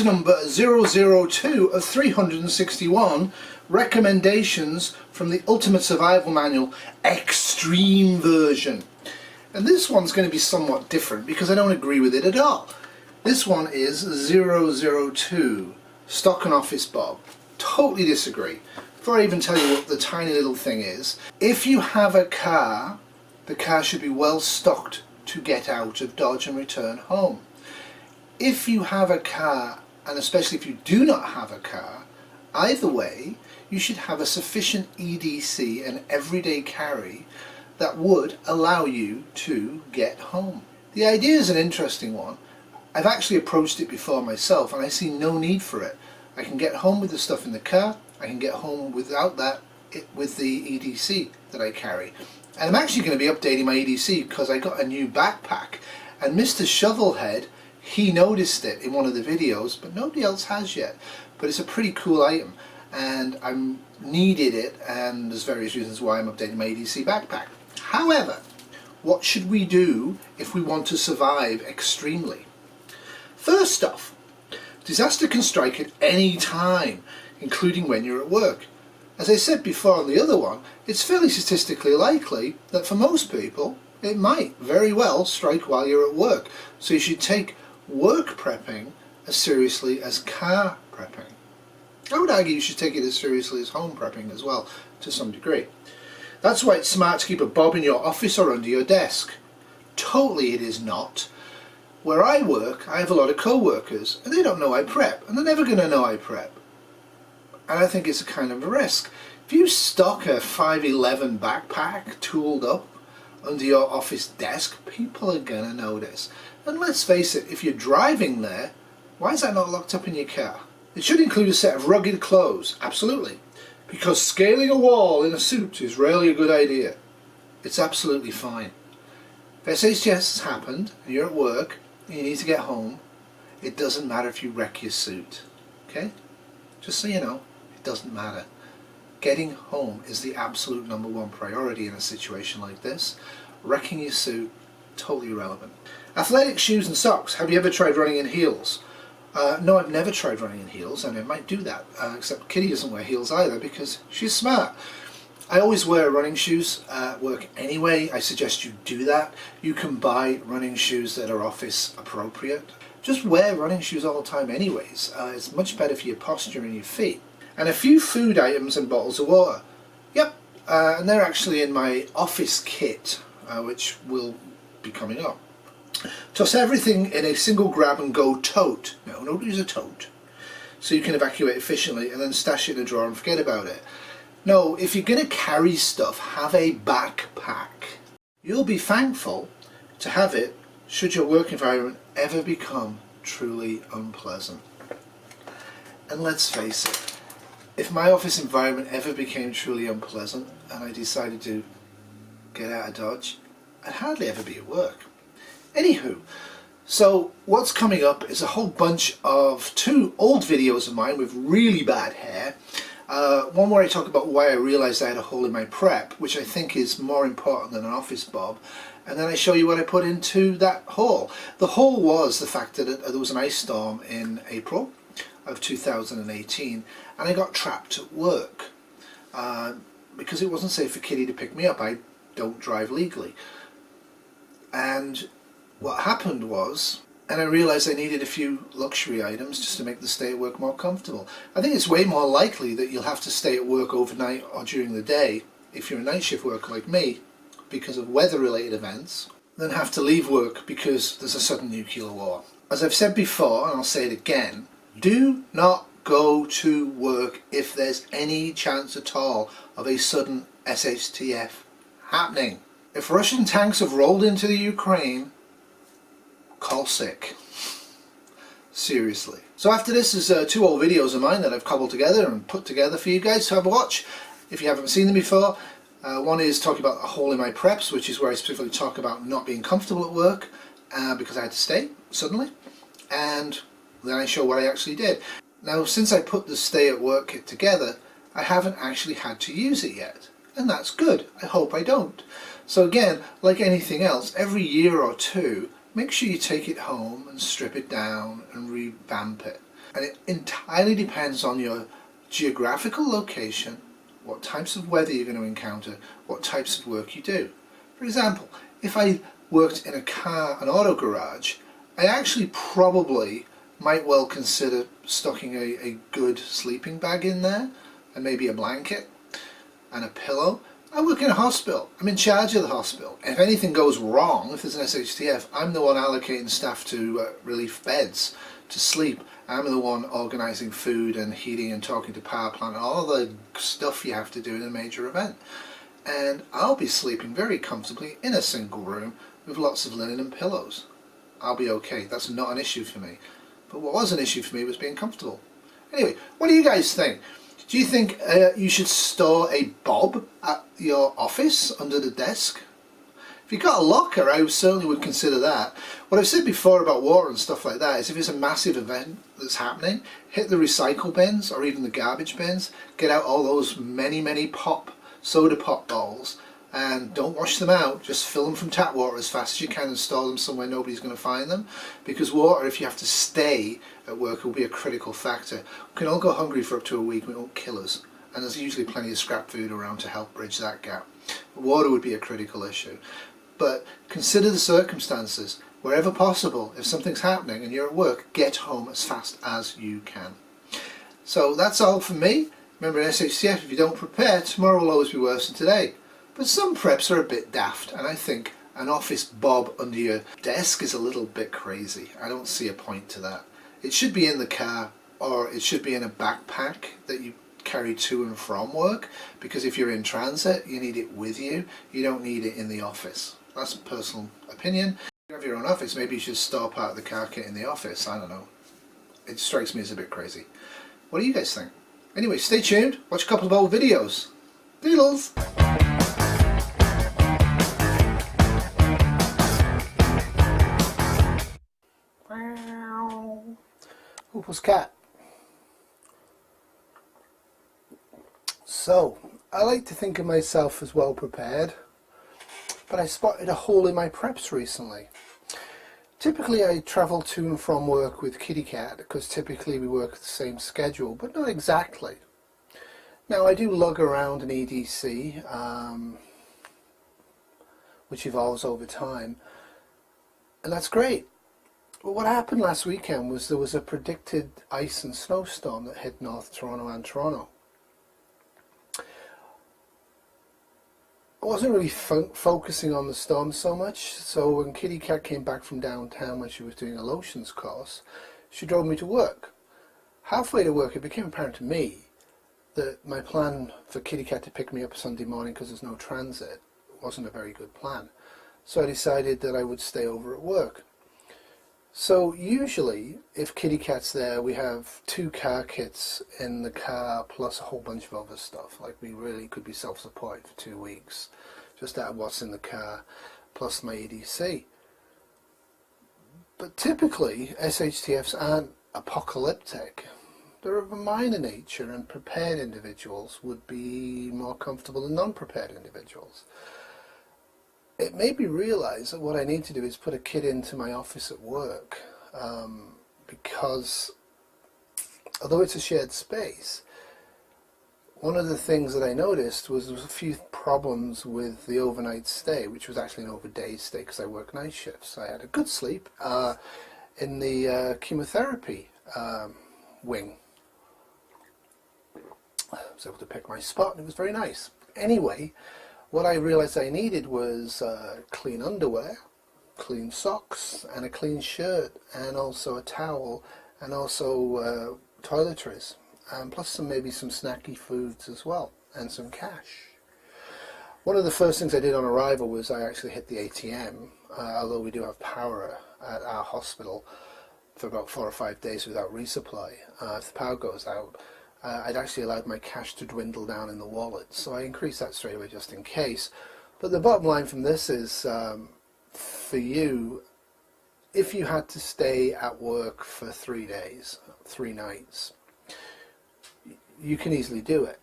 to number 002 of 361, recommendations from the Ultimate Survival Manual Extreme version. And this one's going to be somewhat different because I don't agree with it at all. This one is 002, Stock and Office Bob. Totally disagree. Before I even tell you what the tiny little thing is, if you have a car, the car should be well stocked to get out of Dodge and return home. If you have a car, and especially if you do not have a car, either way, you should have a sufficient EDC and everyday carry that would allow you to get home. The idea is an interesting one. I've actually approached it before myself and I see no need for it. I can get home with the stuff in the car, I can get home without that with the EDC that I carry. And I'm actually going to be updating my EDC because I got a new backpack, and Mr. Shovelhead, he noticed it in one of the videos, but nobody else has yet. But it's a pretty cool item and I needed it, and there's various reasons why I'm updating my EDC backpack. However, what should we do if we want to survive extremely? First off, disaster can strike at any time, including when you're at work. As I said before on the other one, it's fairly statistically likely that for most people it might very well strike while you're at work. So you should take work prepping as seriously as car prepping. I would argue you should take it as seriously as home prepping as well, to some degree. That's why it's smart to keep a bob in your office or under your desk. Totally it is not. Where I work, I have a lot of co-workers and they don't know I prep, and they're never going to know I prep. And I think it's a kind of a risk. If you stock a 511 backpack tooled up under your office desk, people are going to notice. And let's face it, if you're driving there, why is that not locked up in your car? It should include a set of rugged clothes, absolutely. Because scaling a wall in a suit is rarely a good idea. It's absolutely fine. If SHS has happened and you're at work and you need to get home, it doesn't matter if you wreck your suit. Okay? Just so you know, it doesn't matter. Getting home is the absolute #1 priority in a situation like this. Wrecking your suit, totally irrelevant. Athletic shoes and socks. Have you ever tried running in heels? No, I've never tried running in heels, and I might do that, except Kitty doesn't wear heels either because she's smart. I always wear running shoes at work anyway. I suggest you do that. You can buy running shoes that are office appropriate. Just wear running shoes all the time anyways. It's much better for your posture and your feet. And a few food items and bottles of water. Yep, and they're actually in my office kit, which will be coming up. Toss everything in a single grab and go tote. No, don't use a tote. So you can evacuate efficiently and then stash it in a drawer and forget about it. No, if you're going to carry stuff, have a backpack. You'll be thankful to have it should your work environment ever become truly unpleasant. And let's face it, if my office environment ever became truly unpleasant and I decided to get out of Dodge, I'd hardly ever be at work. Anywho, so what's coming up is a whole bunch of 2 old videos of mine with really bad hair. One where I talk about why I realised I had a hole in my prep, which I think is more important than an office bob, and then I show you what I put into that hole. The hole was the fact that there was an ice storm in April of 2018 and I got trapped at work because it wasn't safe for Kitty to pick me up. I don't drive legally. And what happened was, and I realised I needed a few luxury items just to make the stay at work more comfortable. I think it's way more likely that you'll have to stay at work overnight or during the day if you're a night shift worker like me because of weather related events, than have to leave work because there's a sudden nuclear war. As I've said before, and I'll say it again, do not go to work if there's any chance at all of a sudden SHTF happening. If Russian tanks have rolled into the Ukraine, call sick. Seriously. So after this is 2 old videos of mine that I've cobbled together and put together for you guys to have a watch if you haven't seen them before. One is talking about a hole in my preps, which is where I specifically talk about not being comfortable at work because I had to stay suddenly, and then I show what I actually did. Now, since I put the stay at work kit together, I haven't actually had to use it yet, and that's good. I hope I don't. So again, like anything else, every year or 2, make sure you take it home and strip it down and revamp it. And it entirely depends on your geographical location, what types of weather you're going to encounter, what types of work you do. For example, if I worked in an auto garage, I actually probably might well consider stocking a good sleeping bag in there, and maybe a blanket and a pillow. I work in a hospital. I'm in charge of the hospital. If anything goes wrong, if there's an SHTF, I'm the one allocating staff to relief beds to sleep. I'm the one organising food and heating and talking to power plant and all the stuff you have to do in a major event. And I'll be sleeping very comfortably in a single room with lots of linen and pillows. I'll be okay. That's not an issue for me. But what was an issue for me was being comfortable. Anyway, what do you guys think? Do you think you should store a bob at your office under the desk? If you've got a locker, I certainly would consider that. What I've said before about water and stuff like that is if it's a massive event that's happening, hit the recycle bins or even the garbage bins, get out all those many soda pop bowls, and don't wash them out, just fill them from tap water as fast as you can and store them somewhere nobody's going to find them, because water, if you have to stay at work, will be a critical factor. We can all go hungry for up to a week and it won't kill us, and there's usually plenty of scrap food around to help bridge that gap. Water would be a critical issue, but consider the circumstances. Wherever possible, if something's happening and you're at work, get home as fast as you can. So that's all from me. Remember, in SHTF, if you don't prepare, tomorrow will always be worse than today. But some preps are a bit daft, and I think an office bob under your desk is a little bit crazy. I don't see a point to that. It should be in the car, or it should be in a backpack that you carry to and from work, because if you're in transit, you need it with you. You don't need it in the office. That's a personal opinion. If you have your own office, maybe you should store part of the car kit in the office. I don't know. It strikes me as a bit crazy. What do you guys think? Anyway, stay tuned. Watch a couple of old videos. Doodles! Oopal's cat. So, I like to think of myself as well prepared, but I spotted a hole in my preps recently. Typically I travel to and from work with Kitty Cat because typically we work at the same schedule, but not exactly. Now I do lug around an EDC, which evolves over time, and that's great. But what happened last weekend was there was a predicted ice and snowstorm that hit North Toronto and Toronto. I wasn't really focusing on the storm so much, so when Kitty Cat came back from downtown when she was doing a lotions course, she drove me to work. Halfway to work it became apparent to me that my plan for Kitty Cat to pick me up Sunday morning because there's no transit wasn't a very good plan. So I decided that I would stay over at work. So usually, if Kitty Cat's there, we have 2 car kits in the car plus a whole bunch of other stuff. Like we really could be self-supported for 2 weeks, just out of what's in the car, plus my EDC. But typically, SHTFs aren't apocalyptic. They're of a minor nature, and prepared individuals would be more comfortable than non-prepared individuals. It made me realise that what I need to do is put a kit into my office at work, because although it's a shared space, one of the things that I noticed was there was a few problems with the overnight stay, which was actually an overday stay because I work night shifts. I had a good sleep in the chemotherapy wing. I was able to pick my spot and it was very nice. Anyway, what I realized I needed was clean underwear, clean socks, and a clean shirt, and also a towel, and also toiletries, and plus maybe some snacky foods as well, and some cash. One of the first things I did on arrival was I actually hit the ATM, although we do have power at our hospital for about 4 or 5 days without resupply. If the power goes out, I'd actually allowed my cash to dwindle down in the wallet, so I increased that straight away just in case. But the bottom line from this is, for you, if you had to stay at work for 3 days, 3 nights, you can easily do it.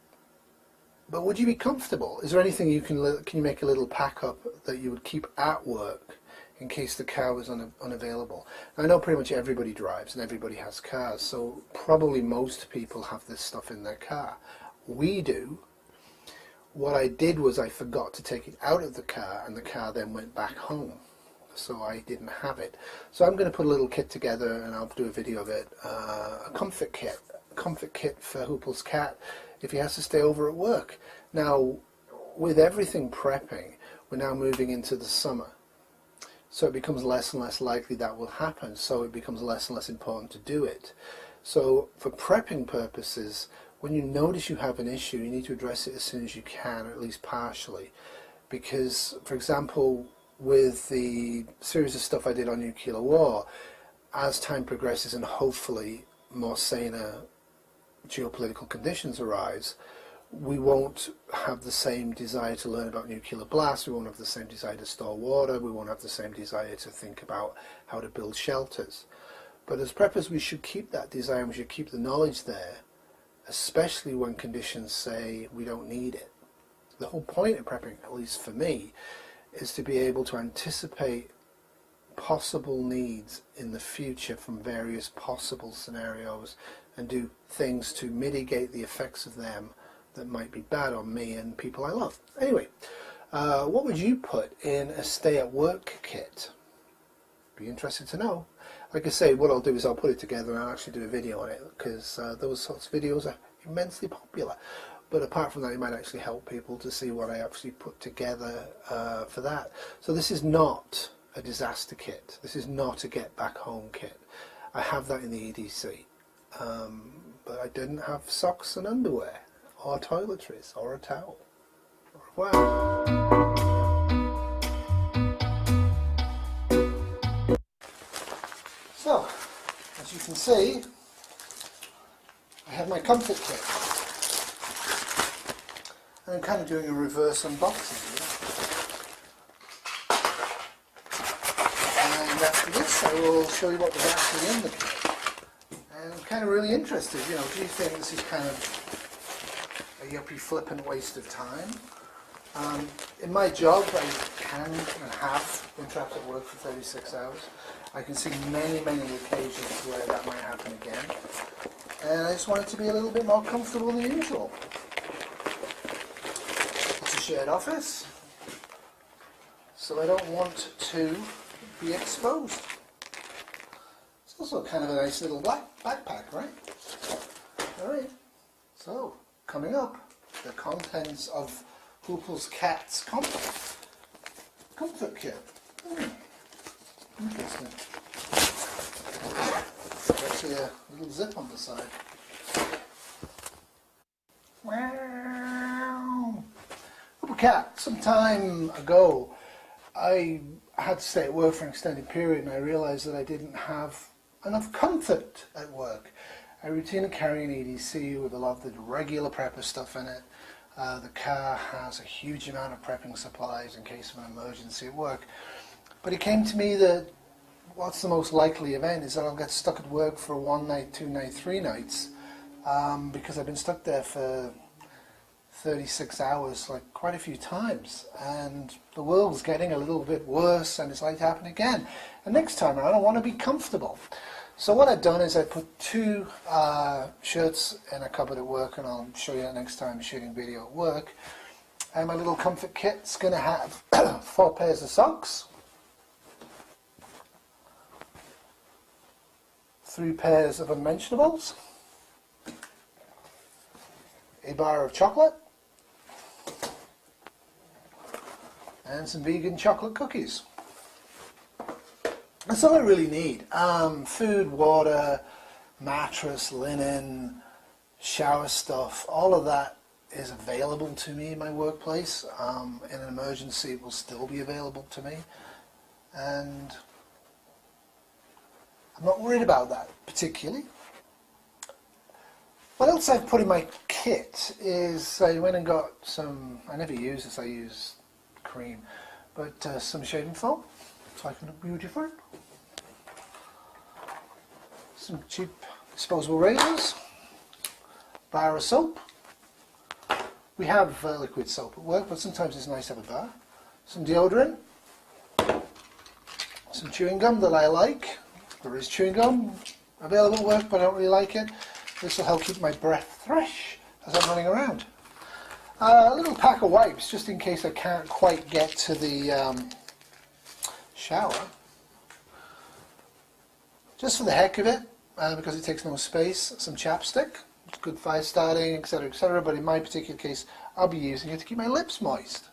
But would you be comfortable? Is there anything can you make a little pack up that you would keep at work in case the car was unavailable. I know pretty much everybody drives and everybody has cars, so probably most people have this stuff in their car. We do. What I did was I forgot to take it out of the car, and the car then went back home, so I didn't have it. So I'm going to put a little kit together, and I'll do a video of it, a comfort kit for Hoople's cat if he has to stay over at work. Now, with everything prepping, we're now moving into the summer, so it becomes less and less likely that will happen, so it becomes less and less important to do it. So for prepping purposes, when you notice you have an issue, you need to address it as soon as you can, or at least partially. Because, for example, with the series of stuff I did on nuclear war, as time progresses and hopefully more saner geopolitical conditions arise, we won't have the same desire to learn about nuclear blasts, we won't have the same desire to store water, we won't have the same desire to think about how to build shelters. But as preppers, we should keep that desire, and we should keep the knowledge there, especially when conditions say we don't need it. The whole point of prepping, at least for me, is to be able to anticipate possible needs in the future from various possible scenarios and do things to mitigate the effects of them that might be bad on me and people I love. Anyway, what would you put in a stay-at-work kit? Be interested to know. Like I say, what I'll do is I'll put it together and I'll actually do a video on it, because those sorts of videos are immensely popular. But apart from that, it might actually help people to see what I actually put together for that. So this is not a disaster kit. This is not a get back home kit. I have that in the EDC. But I didn't have socks and underwear, or toiletries, or a towel. Wow. So, as you can see, I have my comfort kit. And I'm kind of doing a reverse unboxing here. And after this, I will show you what was actually in the kit. And I'm kind of really interested, do you think this is kind of a yuppie flippant waste of time? In my job, I can and have been trapped at work for 36 hours. I can see many, many occasions where that might happen again. And I just want it to be a little bit more comfortable than usual. It's a shared office, so I don't want to be exposed. It's also kind of a nice little backpack, right? Alright, so coming up, the contents of Hoople's cat's comfort kit. Interesting. There's actually a little zip on the side. Wow. Hoople cat. Some time ago, I had to stay at work for an extended period, and I realized that I didn't have enough comfort at work. I routinely carry an EDC with a lot of the regular prepper stuff in it. The car has a huge amount of prepping supplies in case of an emergency at work. But it came to me that what's the most likely event is that I'll get stuck at work for 1 night, 2 nights, 3 nights, because I've been stuck there for 36 hours, like quite a few times, and the world's getting a little bit worse, and it's like to happen again. And next time around, I want to be comfortable. So what I've done is I put 2 shirts in a cupboard at work, and I'll show you that next time shooting video at work. And my little comfort kit's going to have 4 pairs of socks, 3 pairs of unmentionables, a bar of chocolate, and some vegan chocolate cookies. That's all I really need. Food, water, mattress, linen, shower stuff, all of that is available to me in my workplace. In an emergency, it will still be available to me. And I'm not worried about that particularly. What else I've put in my kit is I went and got some, I never use this, I use cream, but some shaving foam so I can look beautiful. Some cheap disposable razors, bar of soap. We have liquid soap at work, but sometimes it's nice to have a bar. Some deodorant, some chewing gum that I like. There is chewing gum available at work, but I don't really like it. This will help keep my breath fresh as I'm running around. A little pack of wipes, just in case I can't quite get to the shower. Just for the heck of it, because it takes no space. Some chapstick, good fire starting, etc., but in my particular case, I'll be using it to keep my lips moist.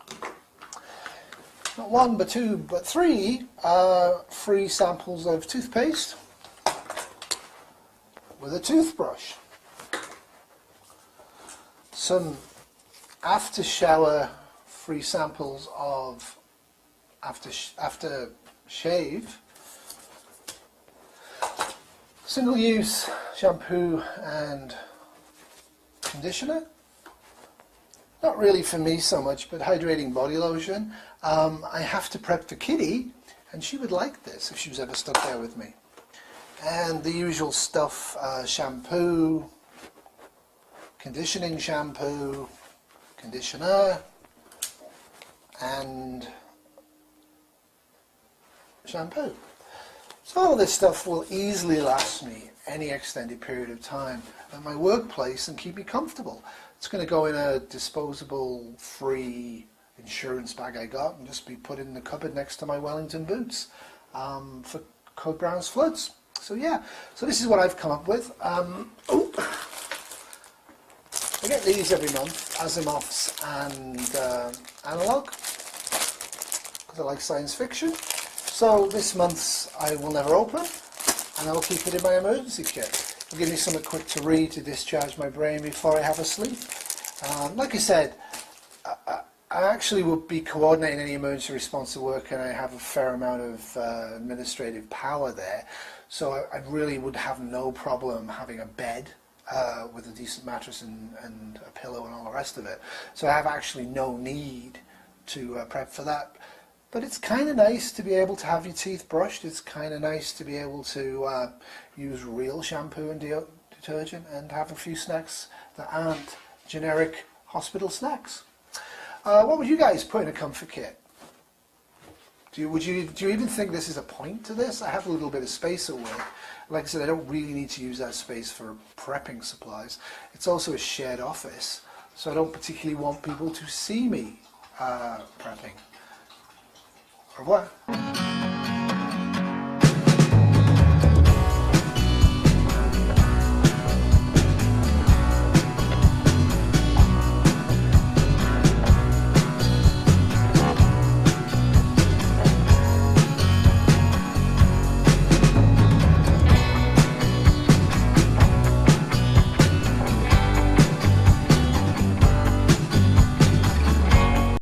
Not one, but two, but three free samples of toothpaste with a toothbrush. Some after shower free samples of after shave, single use shampoo and conditioner. Not really for me so much, but hydrating body lotion. I have to prep for Kitty, and she would like this if she was ever stuck there with me. And the usual stuff, shampoo, conditioning shampoo, conditioner, and shampoo. So all of this stuff will easily last me any extended period of time at my workplace and keep me comfortable. It's going to go in a disposable free insurance bag I got and just be put in the cupboard next to my Wellington boots for Code Brown's floods. So yeah, so this is what I've come up with. I get these every month, Asimov's and Analog, because I like science fiction. So this month's I will never open, and I will keep it in my emergency kit. It'll give me something quick to read to discharge my brain before I have a sleep. Like I said, I actually would be coordinating any emergency response at work, and I have a fair amount of administrative power there. So I really would have no problem having a bed with a decent mattress and a pillow and all the rest of it. So I have actually no need to prep for that. But it's kind of nice to be able to have your teeth brushed. It's kind of nice to be able to use real shampoo and detergent and have a few snacks that aren't generic hospital snacks. What would you guys put in a comfort kit? Do you even think this is a point to this? I have a little bit of space at work. Like I said, I don't really need to use that space for prepping supplies. It's also a shared office, so I don't particularly want people to see me prepping. Au revoir.